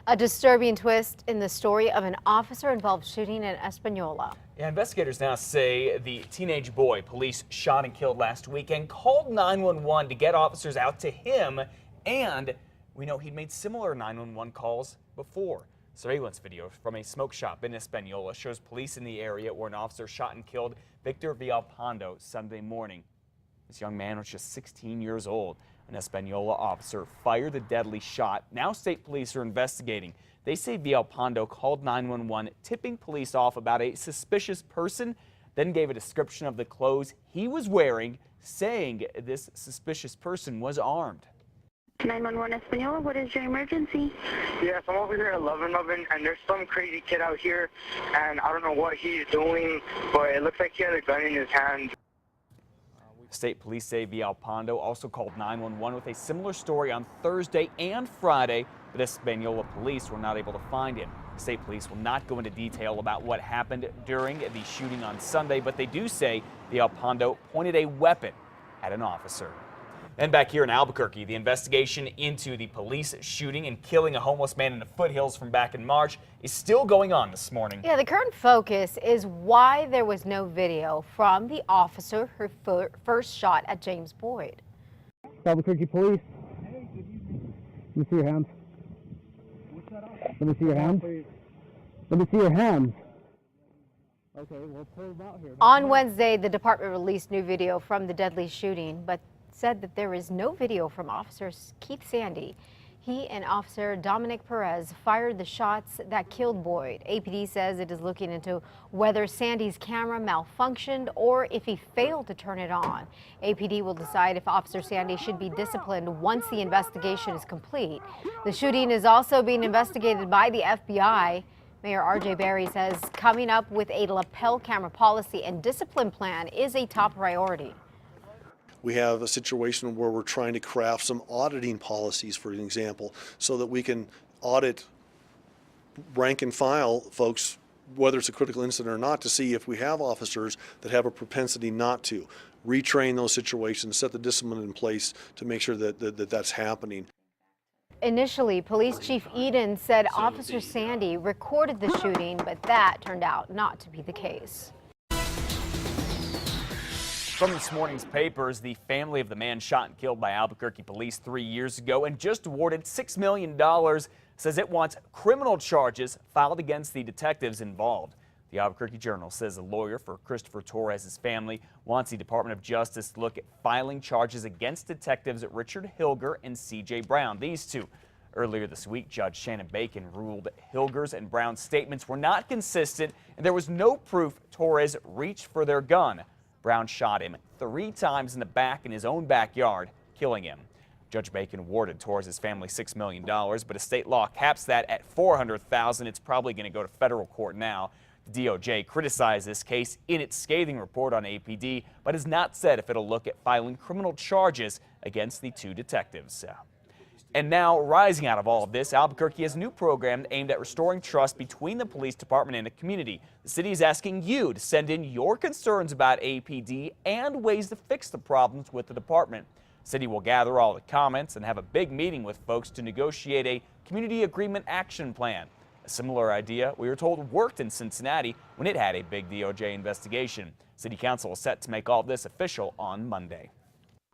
A disturbing twist in the story of an officer-involved shooting in Espanola. Yeah, investigators now say the teenage boy police shot and killed last weekend called 911 to get officers out to him, and we know he'd made similar 911 calls before. Surveillance video from a smoke shop in Espanola shows police in the area where an officer shot and killed Victor Villalpando Sunday morning. This young man was just 16 years old. An Espanola officer fired the deadly shot. Now state police are investigating. They say Villalpando called 911, tipping police off about a suspicious person, then gave a description of the clothes he was wearing, saying this suspicious person was armed. 911 Espanola, what is your emergency? Yes, I'm over here at 1111, and there's some crazy kid out here, and I don't know what he's doing, but it looks like he has a gun in his hand. State police say Villalpando also called 911 with a similar story on Thursday and Friday, but Espanola police were not able to find him. State police will not go into detail about what happened during the shooting on Sunday, but they do say Villalpando pointed a weapon at an officer. And back here in Albuquerque, the investigation into the police shooting and killing a homeless man in the foothills from back in March is still going on this morning. Yeah, the current focus is why there was no video from the officer who first shot at James Boyd. Albuquerque police. Let me see your hands. Let me see your hands. Let me see your hands. Okay, we'll pull them out here. On Wednesday, the department released new video from the deadly shooting, but said that there is no video from Officer Keith Sandy. He and Officer Dominic Perez fired the shots that killed Boyd. APD says it is looking into whether Sandy's camera malfunctioned or if he failed to turn it on. APD will decide if Officer Sandy should be disciplined once the investigation is complete. The shooting is also being investigated by the FBI. Mayor R.J. Berry says coming up with a lapel camera policy and discipline plan is a top priority. We have a situation where we're trying to craft some auditing policies, for example, so that we can audit rank and file folks, whether it's a critical incident or not, to see if we have officers that have a propensity not to. Retrain those situations, set the discipline in place to make sure that that's happening. Initially, Police Chief Eden said Officer Sandy recorded the shooting, but that turned out not to be the case. From this morning's papers, the family of the man shot and killed by Albuquerque police 3 years ago and just awarded $6 million says it wants criminal charges filed against the detectives involved. The Albuquerque Journal says a lawyer for Christopher Torres' family wants the Department of Justice to look at filing charges against detectives Richard Hilger and C.J. Brown. These two. Earlier this week, Judge Shannon Bacon ruled Hilger's and Brown's statements were not consistent and there was no proof Torres reached for their gun. Brown shot him 3 times in the back in his own backyard, killing him. Judge Bacon awarded Torres' family $6 million, but a state law caps that at $400,000. It's probably going to go to federal court now. The DOJ criticized this case in its scathing report on APD, but has not said if it'll look at filing criminal charges against the 2 detectives. And now, rising out of all of this, Albuquerque has a new program aimed at restoring trust between the police department and the community. The city is asking you to send in your concerns about APD and ways to fix the problems with the department. The city will gather all the comments and have a big meeting with folks to negotiate a community agreement action plan. A similar idea, we were told, worked in Cincinnati when it had a big DOJ investigation. City Council is set to make all this official on Monday.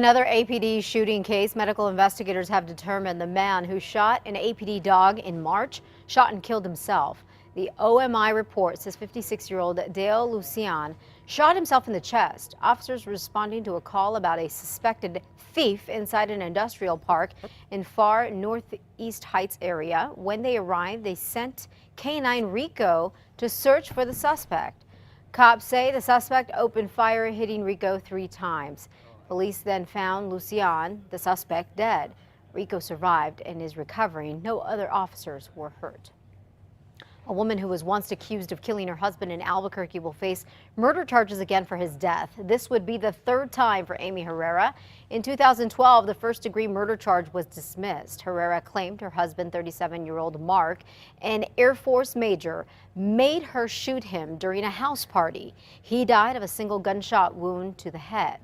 Another APD shooting case. Medical investigators have determined the man who shot an APD dog in March shot and killed himself. The OMI report says 56-year-old Dale Lucian shot himself in the chest. Officers responding to a call about a suspected thief inside an industrial park in far Northeast Heights area. When they arrived, they sent K9 Rico to search for the suspect. Cops say the suspect opened fire, hitting Rico 3 times. Police then found Lucian, the suspect, dead. Rico survived and is recovering. No other officers were hurt. A woman who was once accused of killing her husband in Albuquerque will face murder charges again for his death. This would be the 3rd time for Amy Herrera. In 2012, the first-degree murder charge was dismissed. Herrera claimed her husband, 37-year-old Mark, an Air Force major, made her shoot him during a house party. He died of a single gunshot wound to the head.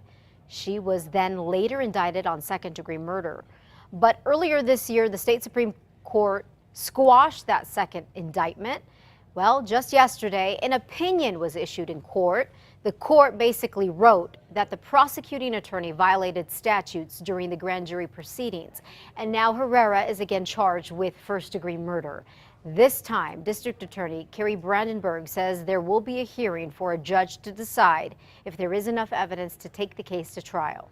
She was then later indicted on second-degree murder. But earlier this year, the state Supreme Court squash that second indictment. Well, just yesterday, an opinion was issued in court. The court basically wrote that the prosecuting attorney violated statutes during the grand jury proceedings. And now Herrera is again charged with first-degree murder. This time, District Attorney Carrie Brandenburg says there will be a hearing for a judge to decide if there is enough evidence to take the case to trial.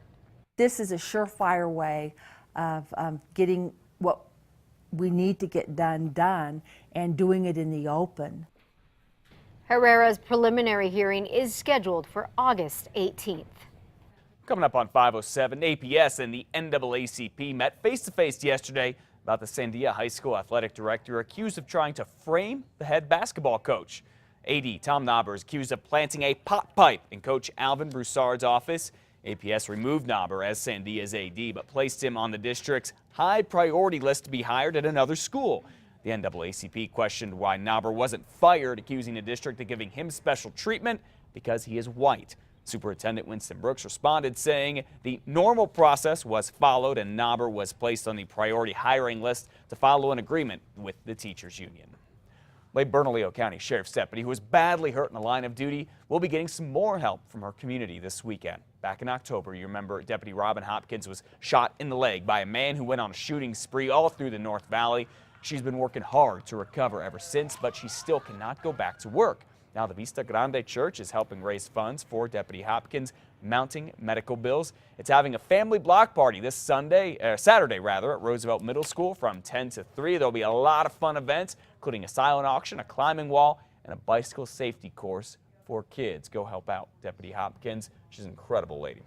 This is a surefire way of getting what we need to get done and doing it in the open. Herrera's preliminary hearing is scheduled for August 18th. Coming up on 507, APS and the NAACP met face-to-face yesterday about the Sandia High School athletic director accused of trying to frame the head basketball coach. AD Tom Knobber is accused of planting a pot pipe in Coach Alvin Broussard's office. APS removed Knobber as Sandia's AD, but placed him on the district's high priority list to be hired at another school. The NAACP questioned why Knobber wasn't fired, accusing the district of giving him special treatment because he is white. Superintendent Winston Brooks responded, saying the normal process was followed and Knobber was placed on the priority hiring list to follow an agreement with the teachers union. Lake Bernalillo County Sheriff's deputy who was badly hurt in the line of duty will be getting some more help from her community this weekend. Back in October, you remember Deputy Robin Hopkins was shot in the leg by a man who went on a shooting spree all through the North Valley. She's been working hard to recover ever since, but she still cannot go back to work. Now the Vista Grande Church is helping raise funds for Deputy Hopkins' mounting medical bills. It's having a family block party this Saturday at Roosevelt Middle School from 10 to 3. There'll be a lot of fun events, including a silent auction, a climbing wall, and a bicycle safety course for kids. Go help out Deputy Hopkins. She's an incredible lady.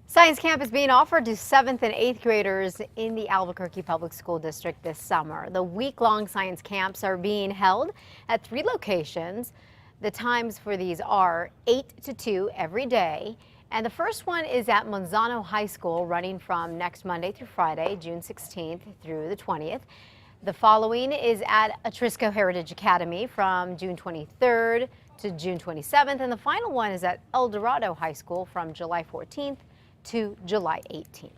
Science Camp is being offered to 7th and 8th graders in the Albuquerque Public School District this summer. The week-long science camps are being held at 3 locations. The times for these are 8 to 2 every day. And the first one is at Monzano High School, running from next Monday through Friday, June 16th through the 20th. The following is at Atrisco Heritage Academy from June 23rd to June 27th. And the final one is at El Dorado High School from July 14th to July 18th.